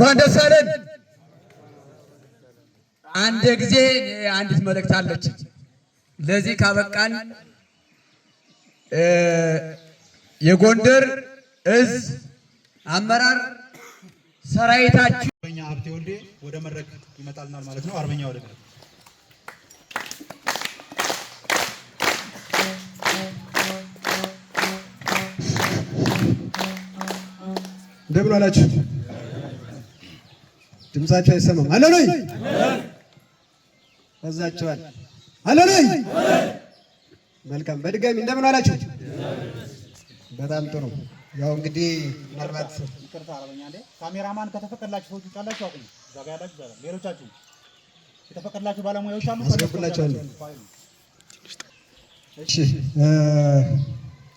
እንኳን ደስ አለን። አንድ ጊዜ አንዲት መልእክት አለች። ለዚህ ካበቃን የጎንደር እዝ አመራር ሰራዊታችን አርበኛ ሀብቴ ወልዴ ወደ መድረክ ይመጣልናል ማለት ነው። አርበኛ ወደ መድረክ እንደምን አላችሁ? ድምጻችሁ አይሰማም። አለሎይ ወዛችኋል። አለሎይ መልካም። በድጋሚ እንደምን አላችሁ? በጣም ጥሩ። ያው እንግዲህ ምናልባት ይቅርታ አርበኛ እንዴ ካሜራማን ከተፈቀደላችሁ ሰዎች ጫላችሁ አቁሙ። ዛጋ ያላችሁ ዛጋ ሌሎቻችሁ የተፈቀደላችሁ ባለሙያዎች አሉ አስገቡላችኋለሁ። እሺ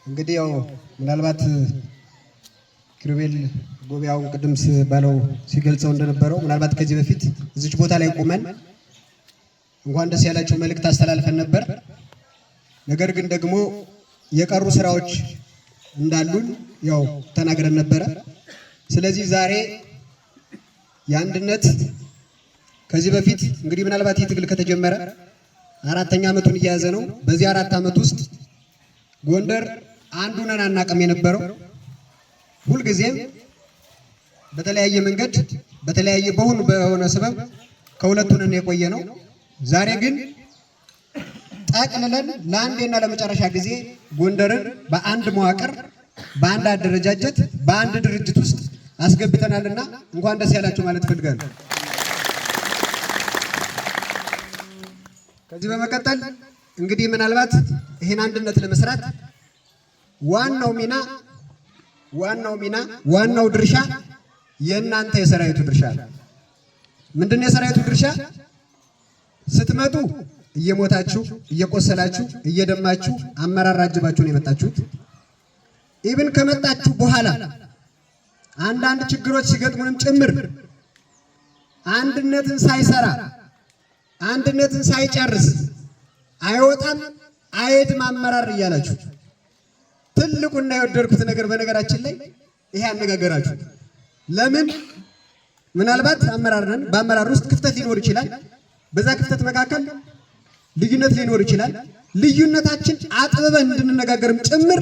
እንግዲህ ያው ምናልባት ኪሩቤል ጎቢያው ቅድም ባለው ሲገልጸው እንደነበረው ምናልባት ከዚህ በፊት እዚች ቦታ ላይ ቆመን እንኳን ደስ ያላችሁ መልእክት አስተላልፈን ነበር። ነገር ግን ደግሞ የቀሩ ስራዎች እንዳሉን ያው ተናግረን ነበረ። ስለዚህ ዛሬ የአንድነት ከዚህ በፊት እንግዲህ ምናልባት ይህ ትግል ከተጀመረ 4ኛ ዓመቱን እየያዘ ነው። በዚህ 4 ዓመት ውስጥ ጎንደር አንዱን አናቀም የነበረው ሁልጊዜም በተለያየ መንገድ በተለያየ በሆነ ሰበብ ከሁለቱን የቆየ ነው። ዛሬ ግን ጠቅልለን ለአንዴና ለመጨረሻ ጊዜ ጎንደርን በአንድ መዋቅር በአንድ አደረጃጀት በአንድ ድርጅት ውስጥ አስገብተናልና እንኳን ደስ ያላችሁ ማለት ፈልጋለሁ። ከዚህ በመቀጠል እንግዲህ ምናልባት ይሄን አንድነት ለመስራት ዋናው ድርሻ የእናንተ የሰራዊቱ ድርሻ ነው። ምንድነው የሰራዊቱ ድርሻ? ስትመጡ እየሞታችሁ እየቆሰላችሁ እየደማችሁ አመራር አጅባችሁ ነው የመጣችሁት። ኢብን ከመጣችሁ በኋላ አንዳንድ ችግሮች ሲገጥሙንም ጭምር አንድነትን ሳይሰራ አንድነትን ሳይጨርስ አይወጣም አይሄድም አመራር እያላችሁ ትልቁና የወደድኩት ነገር በነገራችን ላይ ይሄ አነጋገራችሁ። ለምን ምናልባት አመራር ነን፣ በአመራር ውስጥ ክፍተት ሊኖር ይችላል። በዛ ክፍተት መካከል ልዩነት ሊኖር ይችላል። ልዩነታችን አጥብበን እንድንነጋገርም ጭምር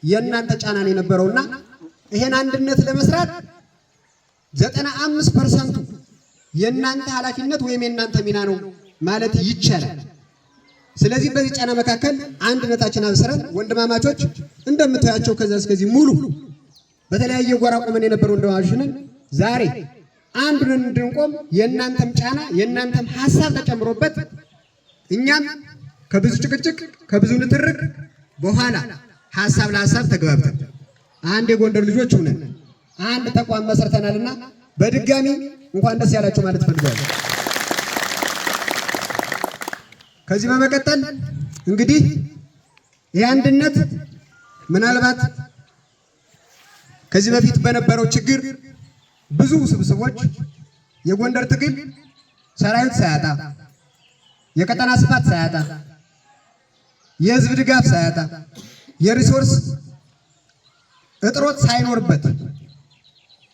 የእናንተ ጫናን የነበረውና ይሄን አንድነት ለመስራት 95% የእናንተ ኃላፊነት ወይም የእናንተ ሚና ነው ማለት ይቻላል። ስለዚህ በዚህ ጫና መካከል አንድነታችን አብስረን ወንድማማቾች እንደምታያቸው ከዛ እስከዚህ ሙሉ በተለያየ ጎራ ቆመን የነበሩ ወንድማማቾችን ዛሬ አንዱን እንድንቆም የእናንተም ጫና የእናንተም ሐሳብ ተጨምሮበት እኛም ከብዙ ጭቅጭቅ ከብዙ ንትርክ በኋላ ሐሳብ ለሐሳብ ተግባብተን አንድ የጎንደር ልጆች ሆነን አንድ ተቋም መስርተናልና በድጋሚ እንኳን ደስ ያላችሁ ማለት ፈልጋለሁ። ከዚህ በመቀጠል እንግዲህ ይህ አንድነት ምናልባት ከዚህ በፊት በነበረው ችግር ብዙ ስብስቦች የጎንደር ትግል ሰራዊት ሳያጣ የቀጠና ስፋት ሳያጣ የህዝብ ድጋፍ ሳያጣ የሪሶርስ እጥሮት ሳይኖርበት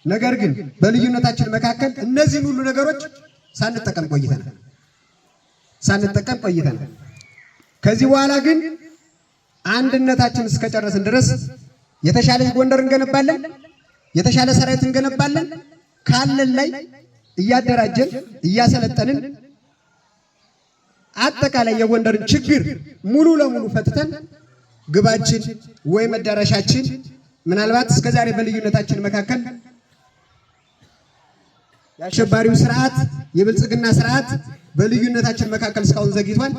ነገር ግን በልዩነታችን መካከል እነዚህን ሁሉ ነገሮች ሳንጠቀም ቆይተናል። ከዚህ በኋላ ግን አንድነታችን እስከጨረስን ድረስ የተሻለች ጎንደር እንገነባለን፣ የተሻለ ሰራዊት እንገነባለን። ካለን ላይ እያደራጀን እያሰለጠንን አጠቃላይ የጎንደርን ችግር ሙሉ ለሙሉ ፈትተን ግባችን ወይ መዳረሻችን ምናልባት እስከዛሬ በልዩነታችን መካከል የአሸባሪው ስርዓት የብልጽግና ስርዓት በልዩነታችን መካከል እስካሁን ዘግይቷል።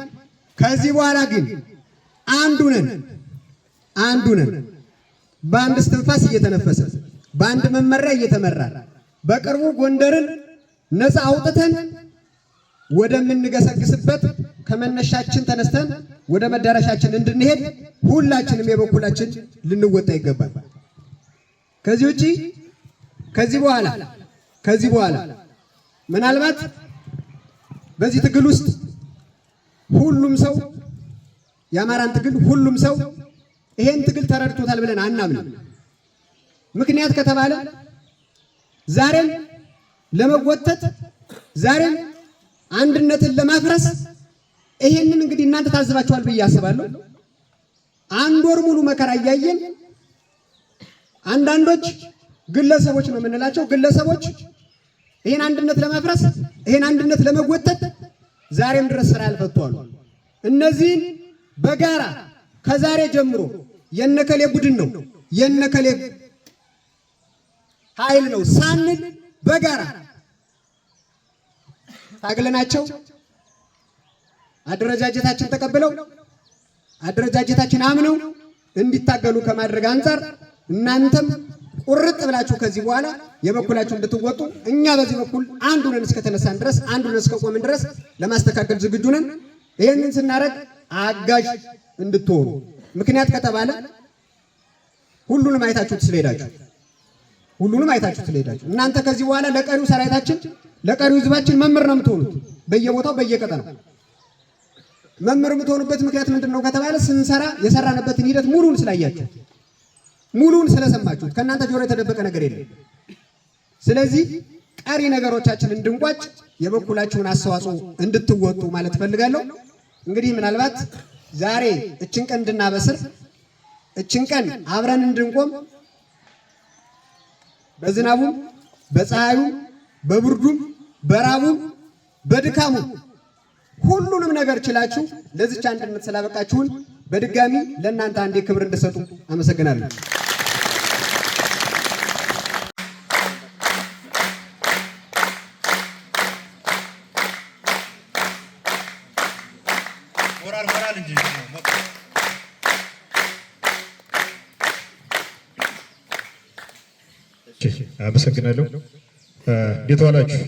ከዚህ በኋላ ግን አንዱ ነን በአንድ እስትንፋስ እየተነፈሰ በአንድ መመሪያ እየተመራ በቅርቡ ጎንደርን ነፃ አውጥተን ወደምንገሰግስበት ከመነሻችን ተነስተን ወደ መዳረሻችን እንድንሄድ ሁላችንም የበኩላችን ልንወጣ ይገባል። ከዚህ በኋላ ምናልባት በዚህ ትግል ውስጥ ሁሉም ሰው የአማራን ትግል ሁሉም ሰው ይሄን ትግል ተረድቶታል ብለን አናምንም። ምክንያት ከተባለ ዛሬም ለመጎተት ዛሬም አንድነትን ለማፍረስ ይሄንን እንግዲህ እናንተ ታዝባችኋል ብዬ አስባለሁ። አንድ ወር ሙሉ መከራ እያየን አንዳንዶች ግለሰቦች ነው የምንላቸው ግለሰቦች ይሄን አንድነት ለማፍረስ ይሄን አንድነት ለመጎተት ዛሬም ድረስ ስራ ያልፈቷሉ። እነዚህን በጋራ ከዛሬ ጀምሮ የነከሌ ቡድን ነው የነከሌ ኃይል ነው ሳንል በጋራ ታግለናቸው አደረጃጀታችን ተቀብለው አደረጃጀታችን አምነው እንዲታገሉ ከማድረግ አንፃር እናንተም ቁርጥ ብላችሁ ከዚህ በኋላ የበኩላችሁ እንድትወጡ እኛ በዚህ በኩል አንድ ሆነን እስከተነሳን ድረስ አንድ ሆነን እስከቆምን ድረስ ለማስተካከል ዝግጁ ነን። ይሄንን ስናረግ አጋዥ እንድትሆኑ ምክንያት ከተባለ ሁሉንም አይታችሁት ስለሄዳችሁ እናንተ ከዚህ በኋላ ለቀሪው ሰራዊታችን ለቀሪው ህዝባችን መምህር ነው የምትሆኑት። በየቦታው በየቀጠናው መምህር የምትሆኑበት ምክንያት ምንድነው ከተባለ ስንሰራ የሰራንበትን ሂደት ሙሉን ስላያችሁ ሙሉን ስለሰማችሁት ከእናንተ ጆሮ የተደበቀ ነገር የለም። ስለዚህ ቀሪ ነገሮቻችን እንድንቋጭ የበኩላችሁን አስተዋጽኦ እንድትወጡ ማለት ፈልጋለሁ። እንግዲህ ምናልባት ዛሬ እችን ቀን እንድናበስር እችን ቀን አብረን እንድንቆም በዝናቡም በፀሐዩም በብርዱም በራቡም በድካሙም ሁሉንም ነገር ችላችሁ ለዚች አንድነት ስላበቃችሁን በድጋሚ ለእናንተ አንዴ ክብር እንድሰጡ አመሰግናለሁ። ሞራል እንጂ አመሰግናለሁ። እንዴት ዋላችሁ?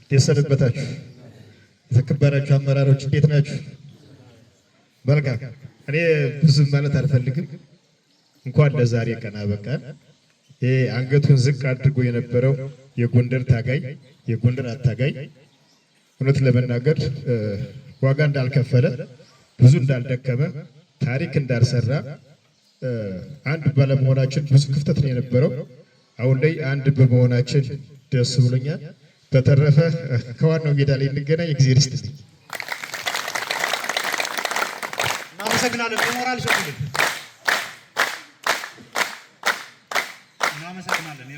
እንዴት ሰነበታችሁ? የተከበራችሁ አመራሮች እንዴት ናችሁ? መልካም። እኔ ብዙ ማለት አልፈልግም። እንኳን ለዛሬ ቀን አበቃን። ይሄ አንገቱን ዝቅ አድርጎ የነበረው የጎንደር ታጋይ የጎንደር አታጋይ እውነት ለመናገር ዋጋ እንዳልከፈለ ብዙ እንዳልደከመ ታሪክ እንዳልሰራ አንድ ባለመሆናችን ብዙ ክፍተት ነው የነበረው። አሁን ላይ አንድ በመሆናችን ደስ ብሎኛል። በተረፈ ከዋናው ሜዳ ላይ እንገናኝ። እግዚአብሔር ይስጥልኝ። እናመሰግናለን። በሞራል ሸኩልን። እናመሰግናለን።